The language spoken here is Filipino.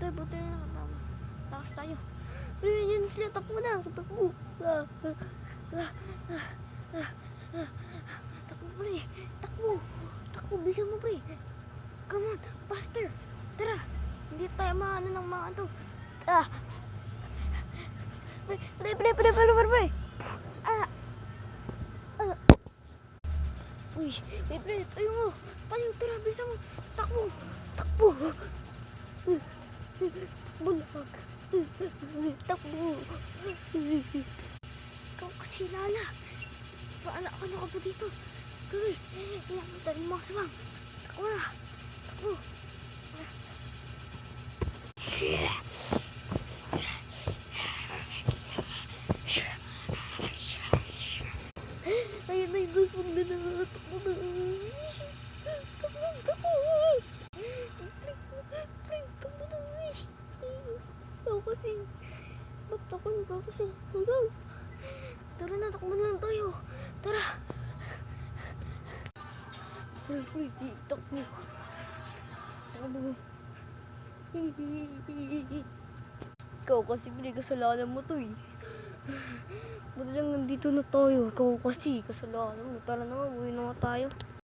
buti na nakatama. Takas tayo. Pre, yan sila. Takbo na. Takbo. Takbo, pre. Takbo. Takbo. Bisa mo, pre. Come on. Faster. Tara. Hindi tayo maano ng mga to. Pre. Uy, pre. Tayo mo. Tayo. Tara. Bisa mo. Takbo. Bulag. Takbo. Ikaw kasi Lala. Paala ka na ka ba dito? Tuloy. Iyan tayo mga sumang. Takbo na. Takbo. Ayun na yung gusong na nakatakbo na. Takbo. Pre, takbo na. Ako kasi. Ba't ako kasi? Hanggang. Tara na, takbo na lang tayo. Tara. Pre, takbo. Takbo. Ikaw kasi kasalanan mo to eh. Buti lang nandito na tayo. Ikaw kasi kasalanan mo. Tara na, uwi na nga tayo.